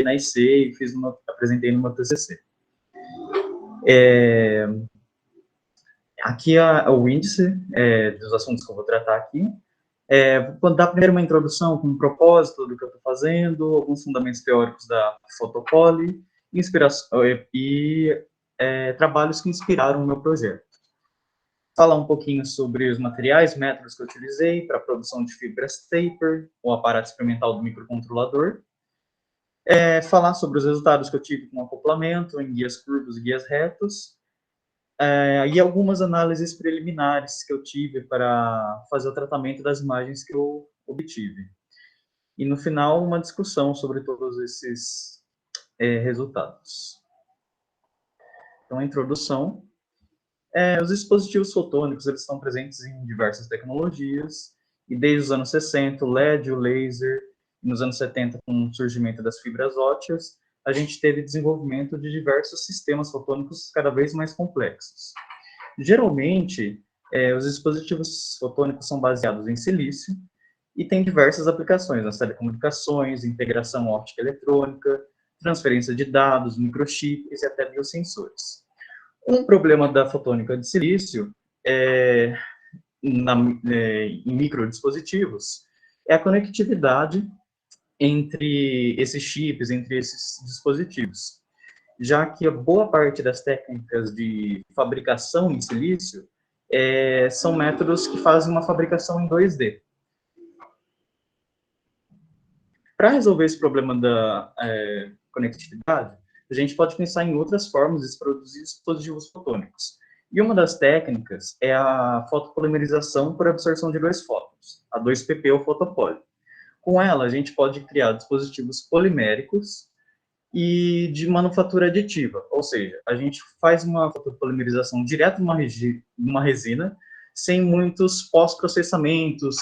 na IC e apresentei no meu TCC. Aqui o índice dos assuntos que eu vou tratar aqui. Vou dar primeiro uma introdução com o propósito do que eu estou fazendo, alguns fundamentos teóricos da fotopoli, inspiração e trabalhos que inspiraram o meu projeto. Falar um pouquinho sobre os materiais, métodos que eu utilizei para a produção de fibras taper, o aparato experimental do microcontrolador. Falar sobre os resultados que eu tive com acoplamento em guias curvos e guias retos. E algumas análises preliminares que eu tive para fazer o tratamento das imagens que eu obtive. E, no final, uma discussão sobre todos esses resultados. Então, a introdução. Os dispositivos fotônicos eles estão presentes em diversas tecnologias, e desde os anos 60, o LED, o laser, e nos anos 70, com o surgimento das fibras ópticas, a gente teve desenvolvimento de diversos sistemas fotônicos cada vez mais complexos. Geralmente, os dispositivos fotônicos são baseados em silício e têm diversas aplicações nas telecomunicações, integração óptica eletrônica, transferência de dados, microchips e até biosensores. Um problema da fotônica de silício em microdispositivos é a conectividade entre esses chips, entre esses dispositivos, já que a boa parte das técnicas de fabricação em silício são métodos que fazem uma fabricação em 2D. Para resolver esse problema da conectividade, a gente pode pensar em outras formas de produzir dispositivos fotônicos. E uma das técnicas é a fotopolimerização por absorção de 2 fótons, a 2pp ou fotopoli. Com ela, a gente pode criar dispositivos poliméricos e de manufatura aditiva, ou seja, a gente faz uma fotopolimerização direto numa resina, sem muitos pós-processamentos,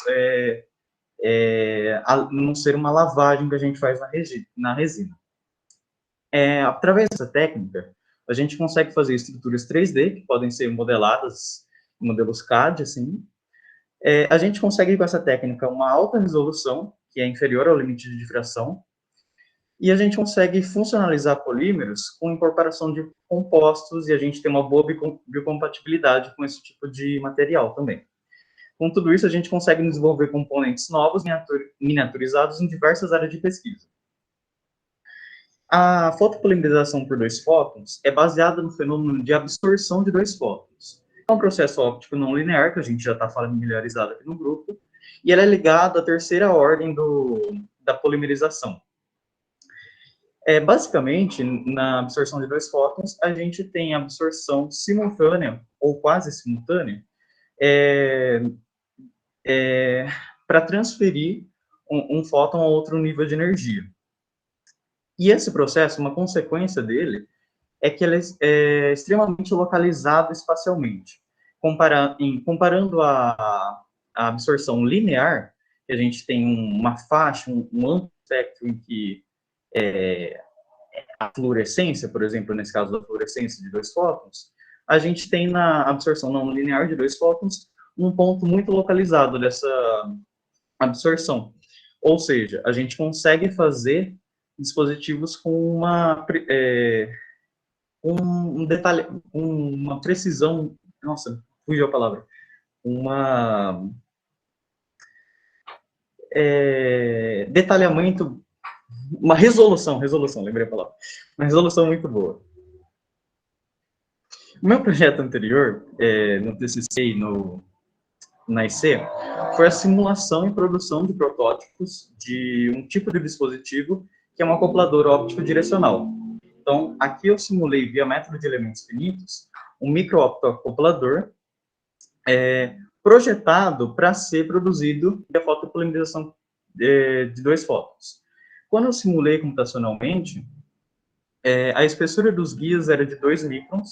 a não ser uma lavagem que a gente faz na resina. Através dessa técnica, a gente consegue fazer estruturas 3D, que podem ser modeladas em modelos CAD, assim. A gente consegue, com essa técnica, uma alta resolução, que é inferior ao limite de difração, e a gente consegue funcionalizar polímeros com incorporação de compostos, e a gente tem uma boa biocompatibilidade com esse tipo de material também. Com tudo isso, a gente consegue desenvolver componentes novos, miniaturizados em diversas áreas de pesquisa. A fotopolimerização por 2 fótons é baseada no fenômeno de absorção de 2 fótons. É um processo óptico não linear, que a gente já está familiarizado aqui no grupo, e ela é ligada à terceira ordem da polimerização. Basicamente, na absorção de 2 fótons, a gente tem absorção simultânea, ou quase simultânea, para transferir um fóton a outro nível de energia. E esse processo, uma consequência dele, é que ele é extremamente localizado espacialmente. Comparando a absorção linear, que a gente tem uma faixa, um amplo espectro em que a fluorescência, por exemplo, nesse caso da fluorescência de 2 fótons, a gente tem na absorção não linear de 2 fótons um ponto muito localizado dessa absorção. Ou seja, a gente consegue fazer dispositivos com um detalhe, uma precisão, nossa, fugiu a palavra, detalhamento, uma resolução, lembrei a palavra, uma resolução muito boa. O meu projeto anterior, no TCC e na IC, foi a simulação e produção de protótipos de um tipo de dispositivo que é um acoplador óptico direcional. Então, aqui eu simulei, via método de elementos finitos, um micro-optoacoplador projetado para ser produzido via fotopolimerização de 2 fótons. Quando eu simulei computacionalmente, a espessura dos guias era de 2 microns,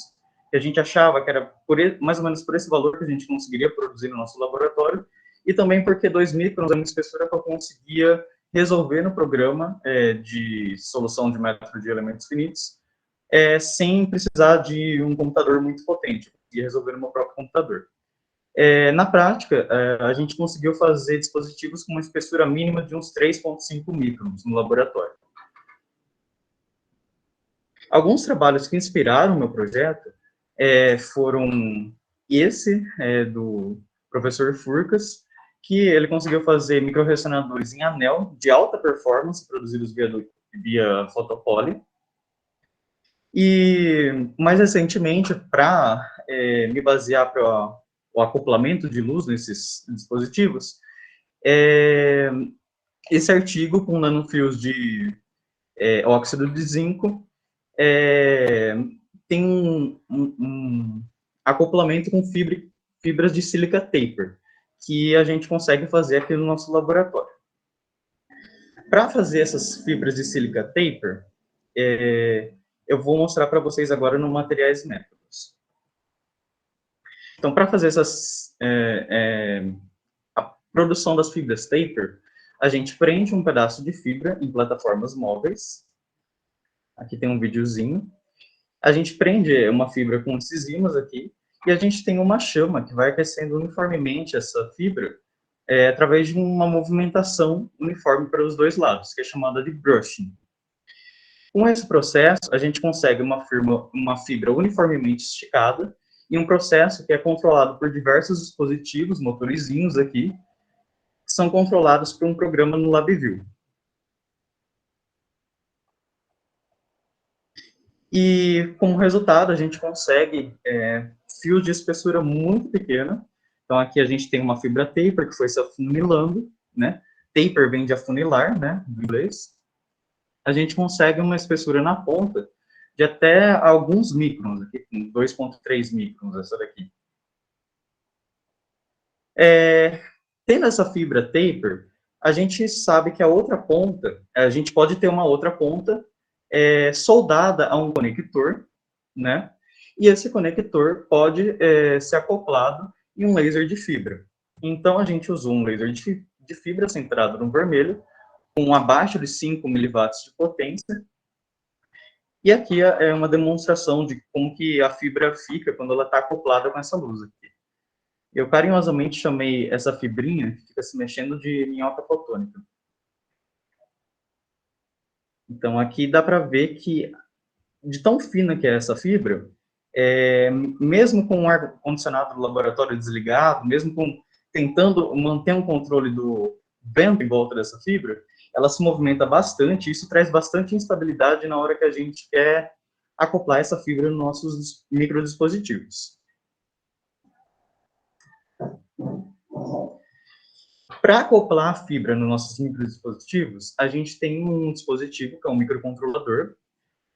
que a gente achava que era mais ou menos por esse valor que a gente conseguiria produzir no nosso laboratório, e também porque 2 microns é uma espessura que eu conseguia resolver no programa de solução de método de elementos finitos, sem precisar de um computador muito potente, e resolver no meu próprio computador. Na prática, a gente conseguiu fazer dispositivos com uma espessura mínima de uns 3,5 microns no laboratório. Alguns trabalhos que inspiraram o meu projeto foram esse, do professor Furcas, que ele conseguiu fazer microrresonadores em anel de alta performance, produzidos via fotopoly. E, mais recentemente, para me basear para o acoplamento de luz nesses dispositivos, esse artigo com nanofios de óxido de zinco tem um acoplamento com fibras de sílica taper, que a gente consegue fazer aqui no nosso laboratório. Para fazer essas fibras de sílica taper, eu vou mostrar para vocês agora no Materiais e Métodos. Então, para fazer a produção das fibras taper, a gente prende um pedaço de fibra em plataformas móveis. Aqui tem um videozinho. A gente prende uma fibra com esses ímãs aqui, e a gente tem uma chama que vai aquecendo uniformemente essa fibra através de uma movimentação uniforme para os dois lados, que é chamada de brushing. Com esse processo, a gente consegue uma fibra uniformemente esticada, e um processo que é controlado por diversos dispositivos, motorizinhos aqui, que são controlados por um programa no LabVIEW. E, como resultado, a gente consegue fios de espessura muito pequena. Então, aqui a gente tem uma fibra taper que foi se afunilando, né? Taper vem de afunilar, né, em inglês. A gente consegue uma espessura na ponta de até alguns microns, aqui, 2,3 microns, essa daqui. Tendo essa fibra taper, a gente sabe que a outra ponta, a gente pode ter uma outra ponta soldada a um conector, né? E esse conector pode ser acoplado em um laser de fibra. Então, a gente usou um laser de fibra centrado no vermelho, com abaixo de 5 miliwatts de potência. E aqui é uma demonstração de como que a fibra fica quando ela está acoplada com essa luz aqui. Eu carinhosamente chamei essa fibrinha, que fica se mexendo, de minhoca fotônica. Então, aqui dá para ver que, de tão fina que é essa fibra, mesmo com o ar-condicionado do laboratório desligado, mesmo tentando manter um controle do vento em volta dessa fibra, ela se movimenta bastante, e isso traz bastante instabilidade na hora que a gente quer acoplar essa fibra nos nossos microdispositivos. Para acoplar a fibra nos nossos microdispositivos, a gente tem um dispositivo, que é um microcontrolador,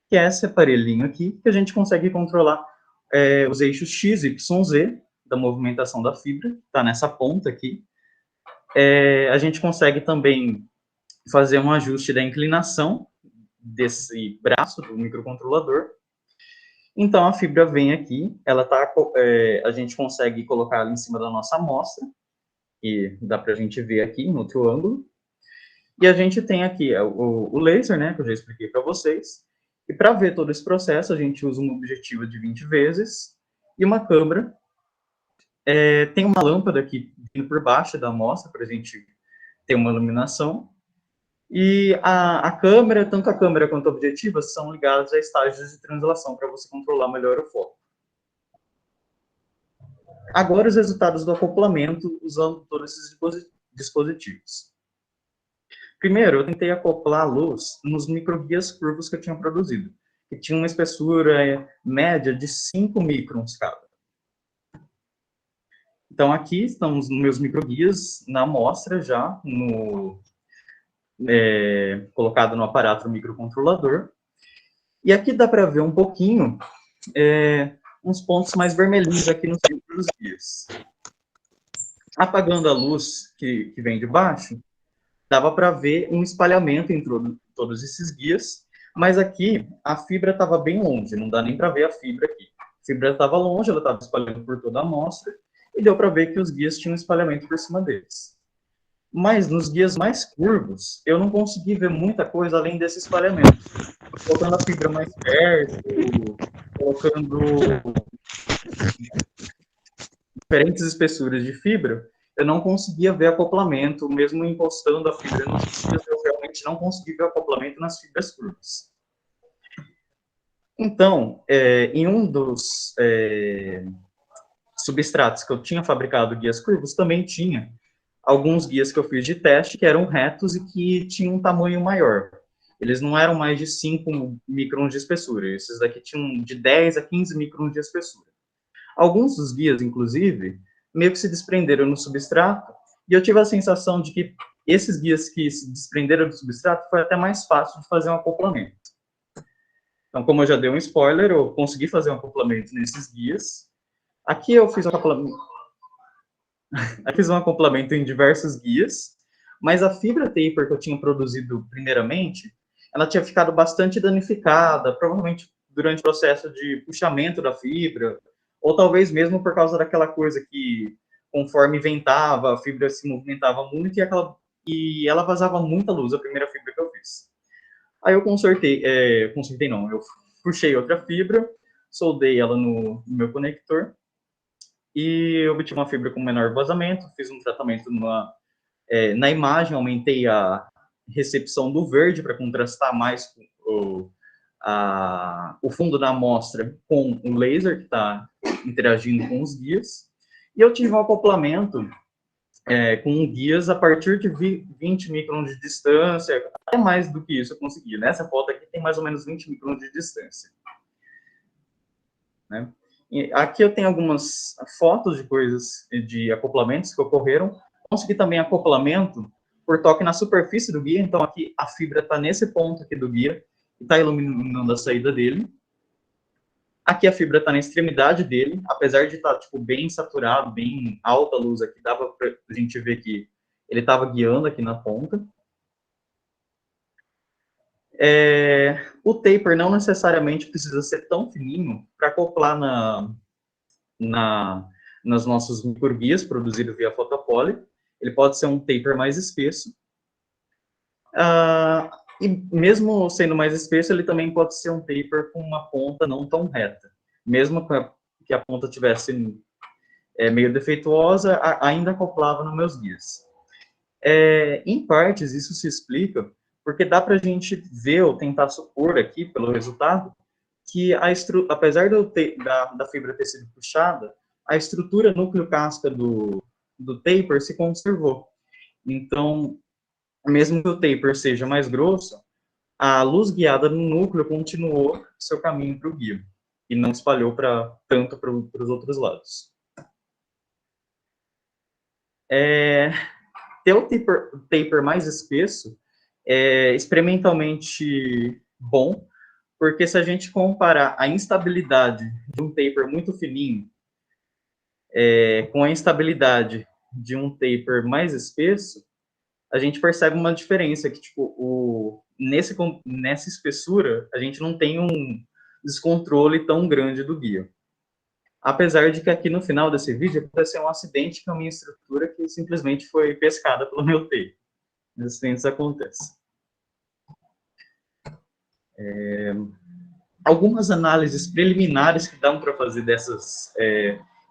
que é esse aparelhinho aqui, que a gente consegue controlar os eixos X, Y, Z da movimentação da fibra, está nessa ponta aqui. A gente consegue também fazer um ajuste da inclinação desse braço do microcontrolador. Então, a fibra vem aqui, a gente consegue colocar ela em cima da nossa amostra, e dá para a gente ver aqui em outro ângulo. E a gente tem aqui o laser, né, que eu já expliquei para vocês. E para ver todo esse processo, a gente usa uma objetiva de 20 vezes e uma câmera. Tem uma lâmpada aqui vindo por baixo da amostra para a gente ter uma iluminação. E a câmera, tanto a câmera quanto a objetiva, são ligados a estágios de translação para você controlar melhor o foco. Agora, os resultados do acoplamento usando todos esses dispositivos. Primeiro, eu tentei acoplar a luz nos microguias curvos que eu tinha produzido, que tinha uma espessura média de 5 microns cada. Então, aqui estão os meus microguias na amostra já, colocado no aparato microcontrolador. E aqui dá para ver um pouquinho, uns pontos mais vermelhinhos aqui nos guias. Apagando a luz que vem de baixo, dava para ver um espalhamento em todos esses guias, mas aqui a fibra estava bem longe, não dá nem para ver a fibra aqui. A fibra estava longe, ela estava espalhando por toda a amostra, e deu para ver que os guias tinham espalhamento por cima deles. Mas nos guias mais curvos, eu não consegui ver muita coisa além desse espalhamento. Colocando a fibra mais perto, colocando diferentes espessuras de fibra, eu não conseguia ver acoplamento, mesmo encostando a fibra nos guias, eu realmente não consegui ver acoplamento nas fibras curvas. Então, em um dos substratos que eu tinha fabricado guias curvos, também tinha alguns guias que eu fiz de teste que eram retos e que tinham um tamanho maior. Eles não eram mais de 5 microns de espessura, esses daqui tinham de 10 a 15 microns de espessura. Alguns dos guias, inclusive, meio que se desprenderam no substrato, e eu tive a sensação de que esses guias que se desprenderam do substrato foi até mais fácil de fazer um acoplamento. Então, como eu já dei um spoiler, eu consegui fazer um acoplamento nesses guias. Aqui eu fiz um acoplamento, aqui fiz um acoplamento em diversos guias, mas a fibra taper que eu tinha produzido primeiramente, ela tinha ficado bastante danificada, provavelmente durante o processo de puxamento da fibra, ou talvez mesmo por causa daquela coisa que, conforme ventava, a fibra se movimentava muito e ela vazava muita luz, a primeira fibra que eu fiz. Aí eu consertei não, eu puxei outra fibra, soldei ela no meu conector, e obtive uma fibra com menor vazamento, fiz um tratamento na imagem, aumentei a recepção do verde para contrastar mais o fundo da amostra com o laser que está interagindo com os guias, e eu tive um acoplamento com guias a partir de 20 microns de distância, até mais do que isso eu consegui. Nessa foto aqui tem mais ou menos 20 microns de distância. Né? E aqui eu tenho algumas fotos de coisas, de acoplamentos que ocorreram. Consegui também acoplamento por toque na superfície do guia, então aqui a fibra está nesse ponto aqui do guia, e está iluminando a saída dele. Aqui a fibra está na extremidade dele, apesar de estar tipo, bem saturado, bem alta a luz aqui, dava para a gente ver que ele estava guiando aqui na ponta. O taper não necessariamente precisa ser tão fininho para acoplar nas nossas microguias produzidas via fotopoly. Ele pode ser um taper mais espesso. E mesmo sendo mais espesso, ele também pode ser um taper com uma ponta não tão reta. Mesmo que a ponta tivesse meio defeituosa, ainda acoplava nos meus guias. Em partes, isso se explica porque dá para a gente ver ou tentar supor aqui, pelo resultado, que apesar da fibra ter sido puxada, a estrutura núcleo-casca do taper se conservou. Então, mesmo que o taper seja mais grosso, a luz guiada no núcleo continuou seu caminho para o guia e não espalhou tanto para os outros lados. Ter o taper mais espesso é experimentalmente bom, porque se a gente comparar a instabilidade de um taper muito fininho com a instabilidade de um taper mais espesso, a gente percebe uma diferença, que tipo, nessa espessura, a gente não tem um descontrole tão grande do guia. Apesar de que aqui no final desse vídeo aconteceu um acidente com a minha estrutura que simplesmente foi pescada pelo meu tape. Acidentes acontecem. Algumas análises preliminares que dão para fazer dessas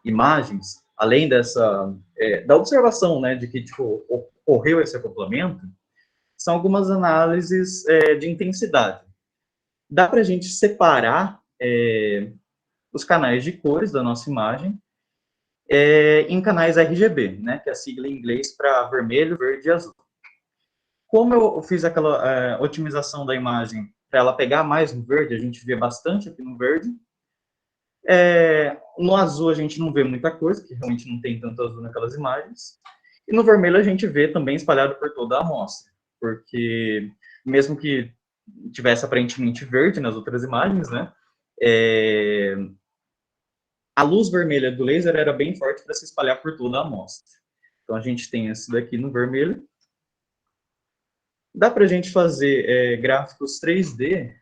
imagens, além da observação, né, de que tipo, ocorreu esse acoplamento, são algumas análises de intensidade. Dá para a gente separar os canais de cores da nossa imagem em canais RGB, né, que é a sigla em inglês para vermelho, verde e azul. Como eu fiz aquela otimização da imagem para ela pegar mais no verde, a gente vê bastante aqui no verde. No azul a gente não vê muita coisa, porque realmente não tem tanto azul naquelas imagens. E no vermelho a gente vê também espalhado por toda a amostra, porque mesmo que tivesse aparentemente verde nas outras imagens, né, a luz vermelha do laser era bem forte para se espalhar por toda a amostra. Então a gente tem esse daqui no vermelho. Dá para a gente fazer gráficos 3D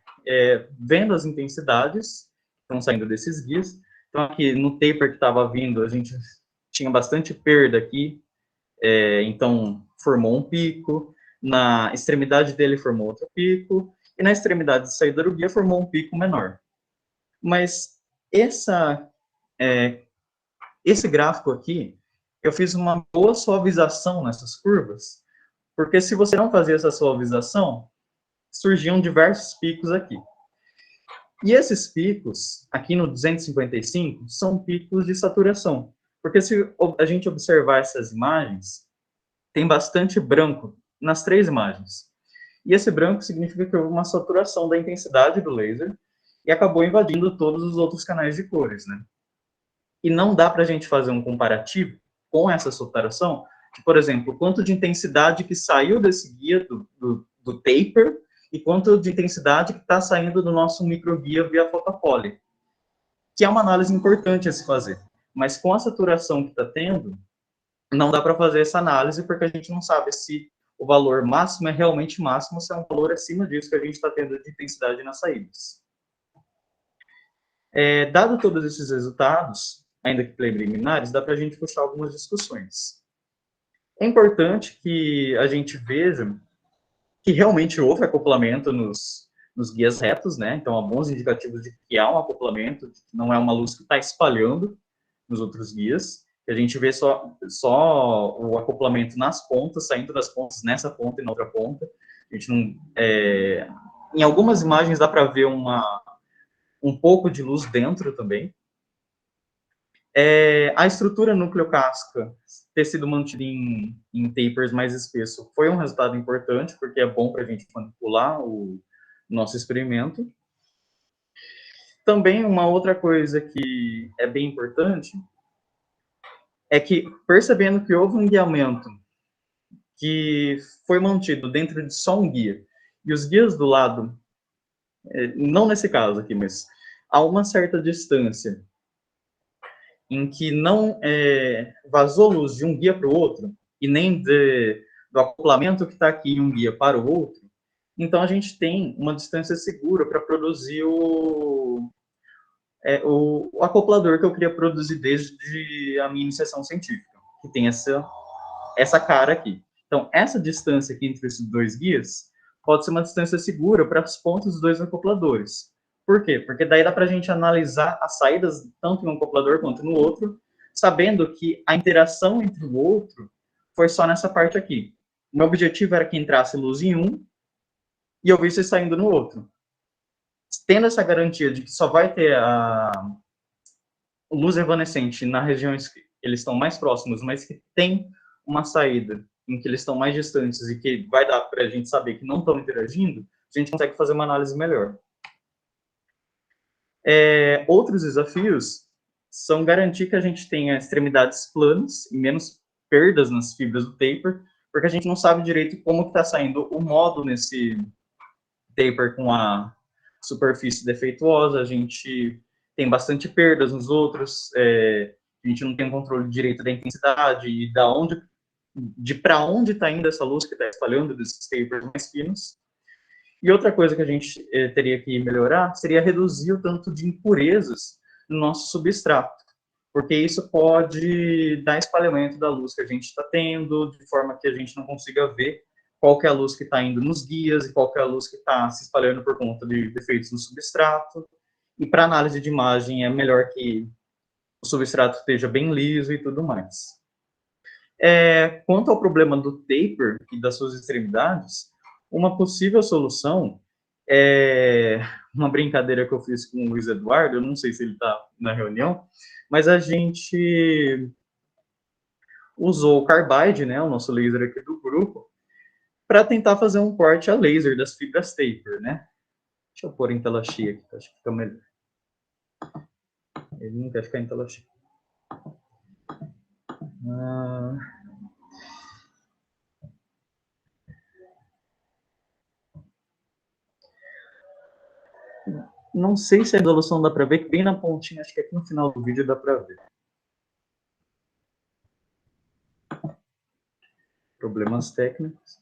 vendo as intensidades que estão saindo desses guias. Então aqui no taper que estava vindo, a gente tinha bastante perda aqui, então formou um pico, na extremidade dele formou outro pico, e na extremidade de saída do guia formou um pico menor. Mas esse gráfico aqui, eu fiz uma boa suavização nessas curvas, porque se você não fazia essa suavização, surgiam diversos picos aqui. E esses picos, aqui no 255, são picos de saturação. Porque se a gente observar essas imagens, tem bastante branco nas 3 imagens. E esse branco significa que houve uma saturação da intensidade do laser e acabou invadindo todos os outros canais de cores, né? E não dá para a gente fazer um comparativo com essa saturação, de, por exemplo, quanto de intensidade que saiu desse guia do taper e quanto de intensidade que está saindo do nosso microguia via fotopoly, que é uma análise importante a se fazer. Mas com a saturação que está tendo, não dá para fazer essa análise porque a gente não sabe se o valor máximo é realmente máximo, se é um valor acima disso que a gente está tendo de intensidade nas saídas. Dado todos esses resultados, ainda que preliminares, dá para a gente puxar algumas discussões. É importante que a gente veja que realmente houve acoplamento nos guias retos, né? Então, há bons indicativos de que há um acoplamento, que não é uma luz que está espalhando nos outros guias. A gente vê só o acoplamento nas pontas, saindo das pontas nessa ponta e na outra ponta. A gente não, em algumas imagens dá para ver um pouco de luz dentro também. A estrutura núcleo-casca ter sido mantida em tapers mais espesso foi um resultado importante, porque é bom para a gente manipular o nosso experimento. Também uma outra coisa que é bem importante é que, percebendo que houve um guiamento que foi mantido dentro de só um guia, e os guias do lado, não nesse caso aqui, mas a uma certa distância, em que não vazou luz de um guia para o outro, e nem do acoplamento que está aqui em um guia para o outro, então a gente tem uma distância segura para produzir o acoplador que eu queria produzir desde a minha iniciação científica, que tem essa cara aqui. Então, essa distância aqui entre esses dois guias pode ser uma distância segura para as pontas dos dois acopladores. Por quê? Porque daí dá para a gente analisar as saídas tanto em um acoplador quanto no outro, sabendo que a interação entre o outro foi só nessa parte aqui. O meu objetivo era que entrasse luz em um e eu visse saindo no outro. Tendo essa garantia de que só vai ter a luz evanescente na regiões que eles estão mais próximos, mas que tem uma saída em que eles estão mais distantes e que vai dar para a gente saber que não estão interagindo, a gente consegue fazer uma análise melhor. Outros desafios são garantir que a gente tenha extremidades planas e menos perdas nas fibras do taper, porque a gente não sabe direito como está saindo o modo nesse taper com a superfície defeituosa, a gente tem bastante perdas nos outros, a gente não tem um controle direito da intensidade e de para onde está indo essa luz que está espalhando desses tapers mais finos. E outra coisa que a gente teria que melhorar seria reduzir o tanto de impurezas no nosso substrato, porque isso pode dar espalhamento da luz que a gente está tendo, de forma que a gente não consiga ver qual que é a luz que está indo nos guias e qual que é a luz que está se espalhando por conta de defeitos no substrato. E para análise de imagem é melhor que o substrato esteja bem liso e tudo mais. Quanto ao problema do taper e das suas extremidades, uma possível solução é uma brincadeira que eu fiz com o Luiz Eduardo, eu não sei se ele está na reunião, mas a gente usou o carbide, né, o nosso laser aqui do grupo, para tentar fazer um corte a laser das fibras taper, né? Deixa eu pôr em tela cheia aqui, acho que fica melhor. Ele não quer ficar em tela cheia. Não sei se a resolução dá para ver, que bem na pontinha, acho que aqui no final do vídeo dá para ver. Problemas técnicos.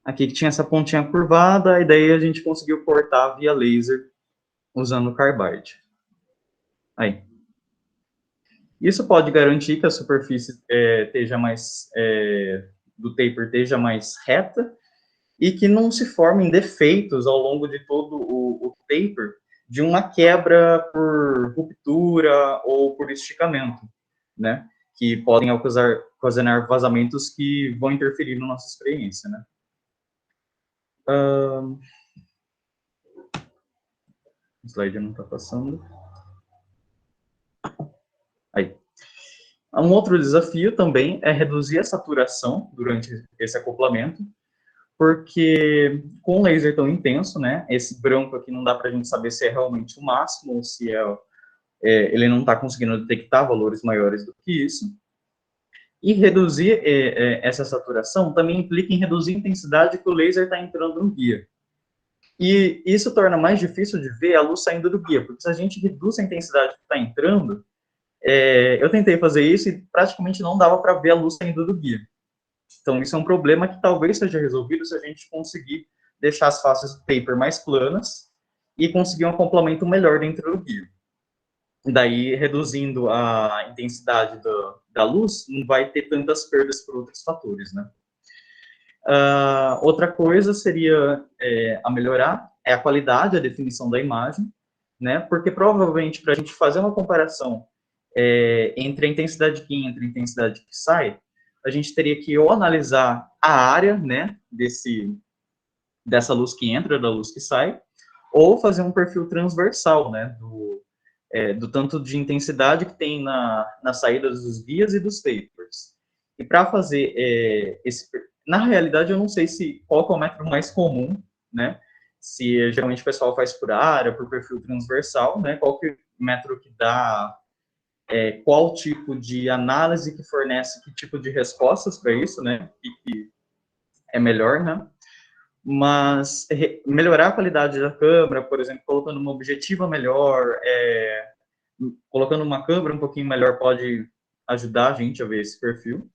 Aqui que tinha essa pontinha curvada, e daí a gente conseguiu cortar via laser usando o carbide. Aí. Isso pode garantir que a superfície esteja mais do taper esteja mais reta e que não se formem defeitos ao longo de todo o taper de uma quebra por ruptura ou por esticamento, né? Que podem ocasionar vazamentos que vão interferir na nossa experiência, né? O slide não está passando. Aí. Um outro desafio também é reduzir a saturação durante esse acoplamento, porque com um laser tão intenso, né, esse branco aqui não dá para a gente saber se é realmente o máximo ou se ele não está conseguindo detectar valores maiores do que isso. E reduzir essa saturação também implica em reduzir a intensidade que o laser está entrando no guia. E isso torna mais difícil de ver a luz saindo do guia, porque se a gente reduz a intensidade que está entrando, eu tentei fazer isso e praticamente não dava para ver a luz saindo do guia. Então, isso é um problema que talvez seja resolvido se a gente conseguir deixar as faces do paper mais planas e conseguir um acoplamento melhor dentro do guia. Daí, reduzindo a intensidade da luz, não vai ter tantas perdas por outros fatores, né? Outra coisa seria a melhorar a qualidade, a definição da imagem, né? Porque provavelmente para a gente fazer uma comparação entre a intensidade que entra e a intensidade que sai, a gente teria que ou analisar a área, né, dessa luz que entra, da luz que sai, ou fazer um perfil transversal, né, do tanto de intensidade que tem na saída dos guias e dos tapers. E para fazer na realidade, eu não sei qual é o método mais comum, né, se geralmente o pessoal faz por área, por perfil transversal, né, qual que é o método que dá qual tipo de análise que fornece que tipo de respostas para isso, né, e que é melhor, né, mas melhorar a qualidade da câmera, por exemplo, colocando uma objetiva melhor, colocando uma câmera um pouquinho melhor pode ajudar a gente a ver esse perfil.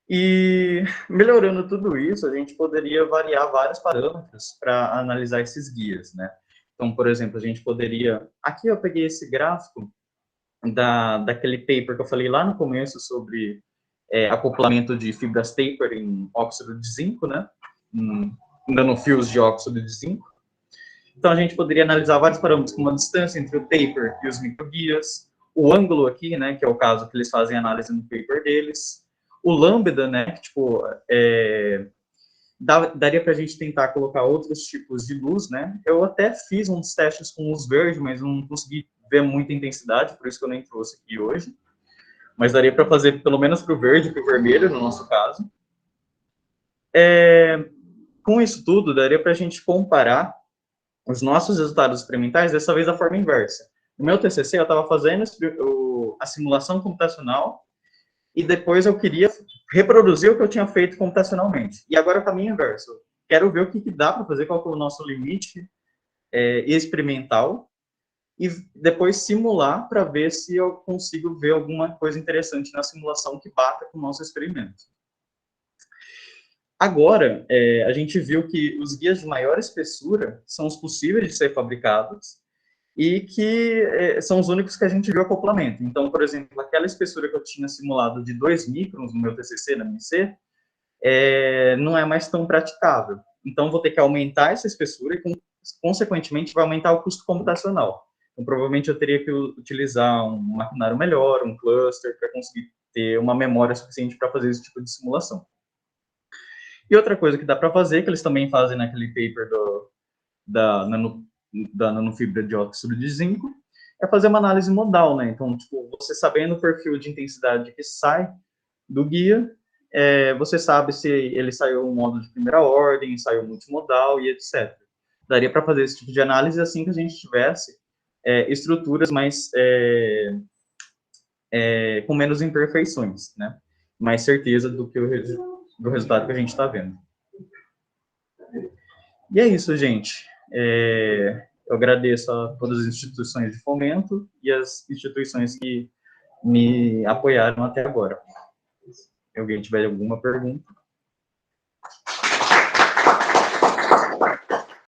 E melhorando tudo isso, a gente poderia variar vários parâmetros para analisar esses guias, né. Então, por exemplo, a gente poderia... Aqui eu peguei esse gráfico daquele paper que eu falei lá no começo sobre acoplamento de fibras taper em óxido de zinco, né, nanofios de óxido de zinco. Então, a gente poderia analisar vários parâmetros, como a distância entre o taper e os microguias, o ângulo aqui, né, que é o caso que eles fazem análise no paper deles, o lambda, né, que, tipo, daria para a gente tentar colocar outros tipos de luz, né. Eu até fiz uns testes com luz verde, mas não consegui ver muita intensidade, por isso que eu nem trouxe aqui hoje. Mas daria para fazer pelo menos para o verde e para o vermelho, no nosso caso. Com isso tudo, daria para a gente comparar os nossos resultados experimentais, dessa vez da forma inversa. No meu TCC, eu estava fazendo a simulação computacional e depois eu queria reproduzir o que eu tinha feito computacionalmente. E agora o caminho inverso. Quero ver o que dá para fazer, qual é o nosso limite experimental, e depois simular para ver se eu consigo ver alguma coisa interessante na simulação que bata com o nosso experimento. Agora, a gente viu que os guias de maior espessura são os possíveis de ser fabricados e que são os únicos que a gente viu acoplamento. Então, por exemplo, aquela espessura que eu tinha simulado de 2 microns no meu TCC, na MNC, não é mais tão praticável. Então, vou ter que aumentar essa espessura e, consequentemente, vai aumentar o custo computacional. Então, provavelmente, eu teria que utilizar um maquinário melhor, um cluster, para conseguir ter uma memória suficiente para fazer esse tipo de simulação. E outra coisa que dá para fazer, que eles também fazem naquele paper da nanofibra de óxido de zinco, é fazer uma análise modal, né? Então, tipo, você sabendo o perfil de intensidade que sai do guia, você sabe se ele saiu um modo de primeira ordem, saiu multimodal e etc. Daria para fazer esse tipo de análise assim que a gente tivesse estruturas mais com menos imperfeições, né? Mais certeza do resultado que a gente está vendo. E é isso, gente. Eu agradeço a todas as instituições de fomento e as instituições que me apoiaram até agora. Se alguém tiver alguma pergunta.